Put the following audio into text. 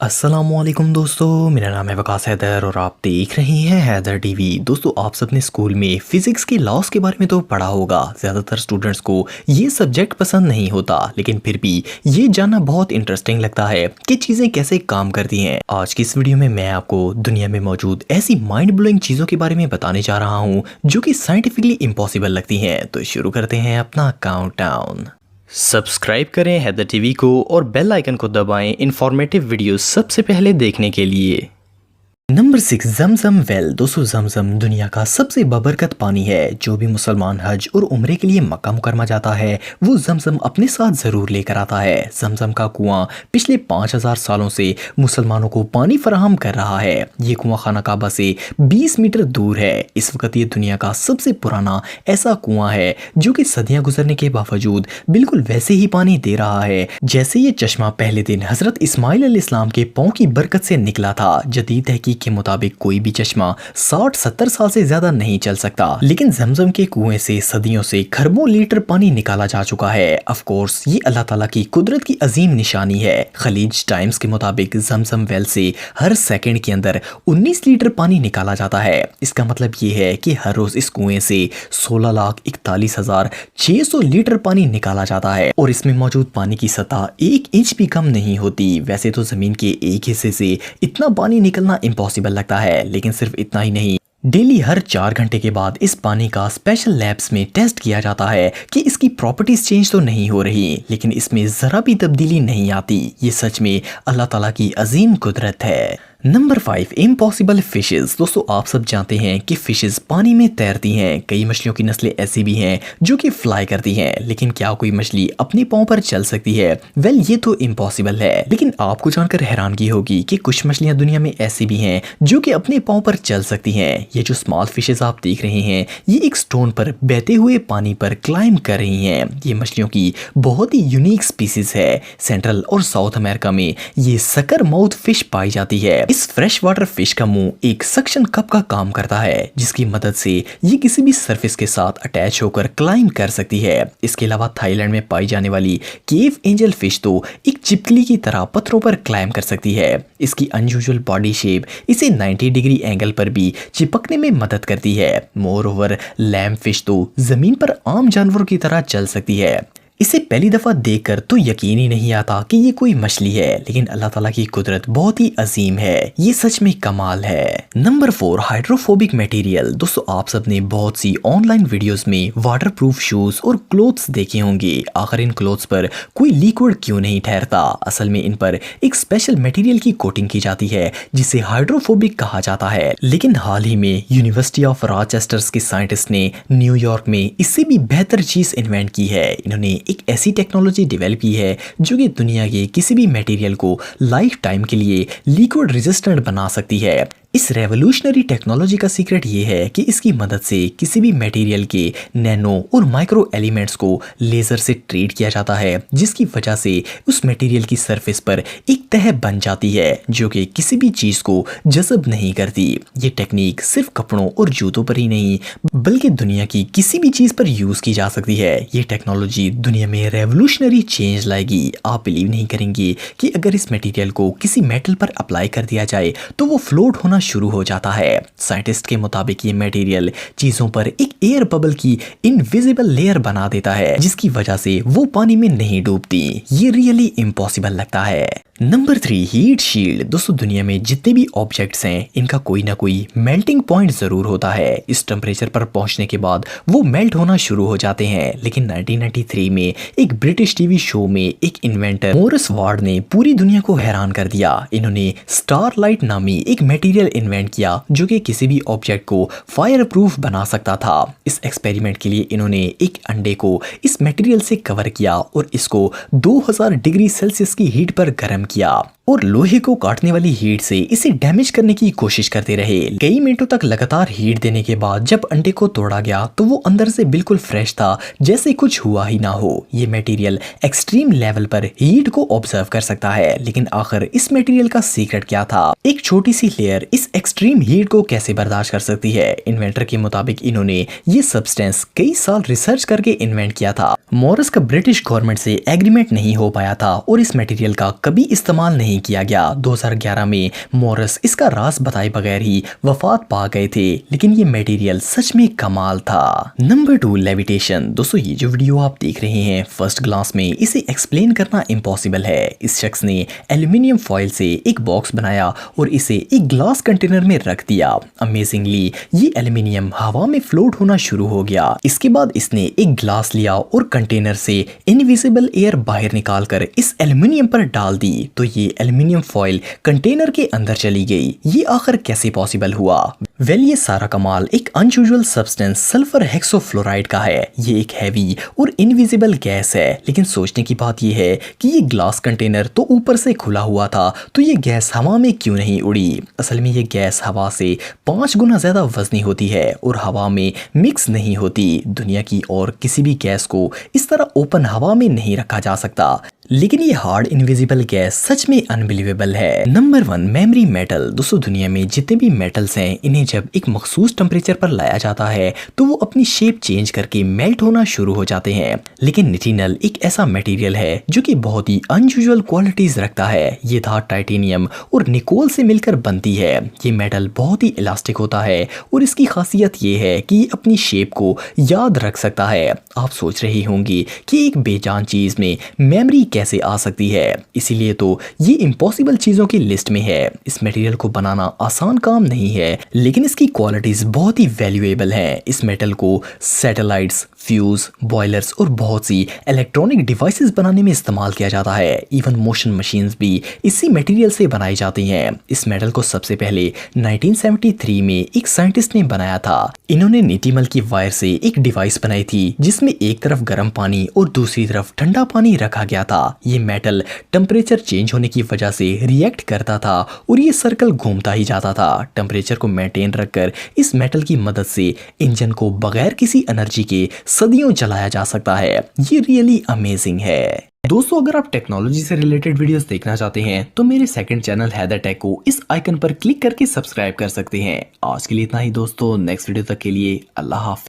अस्सलामुअलैकुम दोस्तों, मेरा नाम है वकास हैदर और आप देख रहे हैं हैदर टीवी। दोस्तों, आप सबने स्कूल में फिजिक्स के लॉस के बारे में तो पढ़ा होगा। ज़्यादातर स्टूडेंट्स को ये सब्जेक्ट पसंद नहीं होता, लेकिन फिर भी ये जानना बहुत इंटरेस्टिंग लगता है कि चीज़ें कैसे काम करती हैं। आज की इस वीडियो में मैं आपको दुनिया में मौजूद ऐसी माइंड ब्लोइंग चीज़ों के बारे में बताने जा रहा हूँ जो कि साइंटिफिकली इम्पॉसिबल लगती हैं। तो शुरू करते हैं अपना काउंटडाउन। सब्सक्राइब करें हैदर टीवी को और बेल आइकन को दबाएं इंफॉर्मेटिव वीडियो सबसे पहले देखने के लिए। नंबर 6, जमजम वेल। दोस्तों, जमजम दुनिया का सबसे बबरकत पानी है। जो भी मुसलमान हज और उम्रे के लिए मक्का मुकरमा जाता है वो जमजम अपने साथ ज़रूर लेकर आता है। जमजम का कुआं पिछले 5000 सालों से मुसलमानों को पानी फराहम कर रहा है। ये कुआं खाना काबा से 20 मीटर दूर है। इस वक्त ये दुनिया का सबसे पुराना ऐसा कुआं है जो कि सदियां गुजरने के बावजूद बिल्कुल वैसे ही पानी दे रहा है जैसे ये चश्मा पहले दिन हजरत इस्माइल अलैहिस्सलाम के पाँव की बरकत से निकला था। जदीद तहकीक के मुताबिक कोई भी चश्मा 60-70 साल से ज्यादा नहीं चल सकता, लेकिन जमजम के कुएं से सदियों से खरबों लीटर पानी निकाला जा चुका है। ऑफ कोर्स ये अल्लाह ताला की कुदरत की अजीम निशानी है। खलीज टाइम्स के मुताबिक जमजम वेल से हर सेकंड के अंदर 19 लीटर पानी निकाला जाता है। इसका मतलब ये है कि हर रोज इस कुएं से 16,41,600 लीटर पानी निकाला जाता है और इसमें मौजूद पानी की सतह 1 इंच भी कम नहीं होती। वैसे तो जमीन के एक हिस्से से इतना पानी निकलना इम्पॉसिबल लगता है, लेकिन सिर्फ इतना ही नहीं, डेली हर 4 घंटे के बाद इस पानी का स्पेशल लैब्स में टेस्ट किया जाता है कि इसकी प्रॉपर्टीज चेंज तो नहीं हो रही, लेकिन इसमें जरा भी तब्दीली नहीं आती। ये सच में अल्लाह ताला की अजीम कुदरत है। Number 5, impossible fishes. दोस्तों, आप सब जानते हैं कि फिशेस पानी में तैरती हैं। कई मछलियों की नस्लें ऐसी भी हैं जो कि फ्लाई करती हैं, लेकिन क्या कोई मछली अपने पाँव पर चल सकती है? वेल, ये तो इम्पॉसिबल है। लेकिन आपको जानकर हैरानगी होगी कि कुछ मछलियां दुनिया में ऐसी भी हैं जो कि अपने पाँव पर चल सकती हैं। ये जो स्मॉल फिशेस आप देख रहे हैं, ये एक स्टोन पर बहते हुए पानी पर क्लाइंब कर रही हैं। ये मछलियों की बहुत ही यूनिक स्पीसीज है। सेंट्रल और साउथ अमेरिका में ये सकर माउथ फिश पाई जाती है। इस फ्रेश वाटर फिश का मुंह एक सक्शन कप का काम करता है, जिसकी मदद से ये किसी भी सरफेस के साथ अटैच होकर क्लाइंब कर सकती है। इसके अलावा थाईलैंड में पाई जाने वाली केव एंजल फिश तो एक चिपकली की तरह पत्थरों पर क्लाइंब कर सकती है। इसकी अनयूजुअल बॉडी शेप इसे 90 डिग्री एंगल पर भी चिपकने में मदद करती है। मोर ओवर लैम्ब फिश तो जमीन पर आम जानवरों की तरह चल सकती है। इसे पहली दफा देखकर तो यकीन ही नहीं आता कि ये कोई मछली है, लेकिन अल्लाह ताला की कुदरत बहुत ही अजीम है। ये सच में कमाल है। Number 4, hydrophobic material. दोस्तों, आप सबने बहुत सी ऑनलाइन वीडियोस में वाटरप्रूफ शूज और क्लोथ्स देखे होंगे। आखिर इन क्लोथ्स पर कोई लिक्विड क्यों नहीं ठहरता? असल में इन पर एक स्पेशल मटेरियल की कोटिंग की जाती है जिसे हाइड्रोफोबिक कहा जाता है। लेकिन हाल ही में यूनिवर्सिटी ऑफ रॉचेस्टर के साइंटिस्ट ने न्यूयॉर्क में इससे भी बेहतर चीज इन्वेंट की है। इन्होंने एक ऐसी टेक्नोलॉजी डेवलप की है जो कि दुनिया के किसी भी मटेरियल को लाइफ टाइम के लिए लिक्विड रेजिस्टेंट बना सकती है। इस रेवोल्यूशनरी टेक्नोलॉजी का सीक्रेट ये है कि इसकी मदद से किसी भी मटेरियल के नैनो और माइक्रो एलिमेंट्स को लेजर से ट्रीट किया जाता है, जिसकी वजह से उस मटेरियल की सरफेस पर एक तह बन जाती है जो कि किसी भी चीज को जज़ब नहीं करती। ये टेक्निक सिर्फ कपड़ों और जूतों पर ही नहीं बल्कि दुनिया की किसी भी चीज पर यूज की जा सकती है। ये टेक्नोलॉजी दुनिया में रेवोल्यूशनरी चेंज लाएगी। आप बिलीव नहीं करेंगे कि अगर इस मटेरियल को किसी मेटल पर अप्लाई कर दिया जाए तो वो फ्लोट होना शुरू हो जाता है। साइंटिस्ट के मुताबिक ये मटेरियल चीजों पर एक एयर बबल की इनविजिबल लेयर बना देता है, जिसकी वजह से वो पानी में नहीं डूबती। ये रियली इम्पॉसिबल लगता है। Number 3, heat shield. दोस्तों, दुनिया में जितने भी ऑब्जेक्ट्स हैं इनका कोई ना कोई मेल्टिंग पॉइंट जरूर होता है। इस टेम्परेचर पर पहुंचने के बाद वो मेल्ट होना शुरू हो जाते हैं। लेकिन 1993 में एक ब्रिटिश टीवी शो में एक इन्वेंटर मोरिस वार्ड ने पूरी दुनिया को हैरान कर दिया। इन्होंने स्टारलाइट नामी एक मटेरियल इन्वेंट किया जो कि किसी भी ऑब्जेक्ट को फायर प्रूफ बना सकता था। इस एक्सपेरिमेंट के लिए इन्होंने एक अंडे को इस मटेरियल से कवर किया और इसको 2000 डिग्री सेल्सियस की हीट पर गर्म किया और लोहे को काटने वाली हीट से इसे डैमेज करने की कोशिश करते रहे। कई मिनटों तक लगातार हीट देने के बाद जब अंडे को तोड़ा गया तो वो अंदर से बिल्कुल फ्रेश था, जैसे कुछ हुआ ही ना हो। ये मटेरियल एक्सट्रीम लेवल पर हीट को ऑब्जर्व कर सकता है। लेकिन आखिर इस मटेरियल का सीक्रेट क्या था? एक छोटी सी लेयर इस एक्सट्रीम हीट को कैसे बर्दाश्त कर सकती है। इन्वेंटर के मुताबिक इन्होंने ये सब्सटेंस कई साल रिसर्च करके इन्वेंट किया था। मॉरिस का ब्रिटिश गवर्नमेंट से एग्रीमेंट नहीं हो पाया था और इस मटेरियल का कभी इस्तेमाल नहीं किया गया। 2011 में मॉरिस इसका राज बताए बगैर ही वफात पा गए थे, लेकिन ये मटेरियल सच में कमाल था। Number 2, levitation. दोस्तों ये जो वीडियो आप देख रहे हैं, फर्स्ट ग्लांस में इसे एक्सप्लेन करना इम्पॉसिबल है। इस शख्स ने एल्यूमिनियम फॉइल से एक बॉक्स बनाया और इसे एक ग्लास कंटेनर में रख दिया। अमेजिंगली ये एल्यूमिनियम हवा में फ्लोट होना शुरू हो गया। इसके बाद इसने एक ग्लास लिया और कंटेनर से इनविजिबल एयर बाहर निकालकर इस एल्यूमिनियम पर डाल दी, तो ये एल्यूमिनियम फॉइल कंटेनर के अंदर चली गई। ये आखिर कैसे पॉसिबल हुआ? वेल ये सारा कमाल एक अनयूजुअल सब्सटेंस सल्फर हेक्सोफ्लोराइड का है। ये एक हैवी और इनविजिबल गैस है, लेकिन सोचने की बात ये है कि ये ग्लास कंटेनर तो ऊपर से खुला हुआ था, तो ये गैस हवा में क्यों नहीं उड़ी? असल में ये गैस हवा से 5 गुना ज्यादा वजनी होती है और हवा में मिक्स नहीं होती। दुनिया की और किसी भी गैस को इस तरह ओपन हवा में नहीं रखा जा सकता, लेकिन ये हार्ड इनविजिबल गैस सच में अनबिलीवेबल है। Number 1, memory metal. दोस्तों दुनिया में जितने भी मेटल्स हैं, इन्हें जब एक मखसूस टेम्परेचर पर लाया जाता है तो वो अपनी शेप चेंज करके मेल्ट होना शुरू हो जाते हैं। लेकिन निटिनल एक ऐसा मटेरियल है जो कि बहुत ही अनयूजुअल क्वालिटीज रखता है। ये धात टाइटेनियम और निकोल से मिलकर बनती है। ये मेटल बहुत ही इलास्टिक होता है और इसकी खासियत ये है कि ये अपनी शेप को याद रख सकता है। आप सोच रही होंगी कि एक बेजान चीज में मेमोरी कैसे आ सकती है, इसीलिए तो ये इम्पॉसिबल चीजों की लिस्ट में है। इस मटेरियल को बनाना आसान काम नहीं है, लेकिन इसकी क्वालिटीज बहुत ही वैल्यूएबल हैं। इस मेटल को सैटेलाइट्स, फ्यूज, बॉयलर्स और बहुत सी इलेक्ट्रॉनिक डिवाइसेस बनाने में इस्तेमाल किया जाता है। इवन मोशन मशीन्स भी इसी मटेरियल से बनाई जाती हैं। इस मेटल को सबसे पहले 1973 में एक साइंटिस्ट ने बनाया था। इन्होंने नीटिमल की वायर से एक डिवाइस बनाई थी जिसमें एक तरफ गर्म पानी और दूसरी तरफ ठंडा पानी रखा गया था। ये मेटल टेम्परेचर चेंज होने की वजह से रिएक्ट करता था और ये सर्कल घूमता ही जाता था। टेम्परेचर को मेंटेन रखकर इस मेटल की मदद से इंजन को बगैर किसी एनर्जी के सदियों चलाया जा सकता है। ये रियली अमेजिंग है। दोस्तों अगर आप टेक्नोलॉजी से रिलेटेड वीडियोस देखना चाहते हैं तो मेरे सेकंड चैनल हैदर टेक को इस आइकन पर क्लिक करके सब्सक्राइब कर सकते हैं। आज के लिए इतना ही दोस्तों, नेक्स्ट वीडियो तक के लिए अल्लाह हाफ़िज़।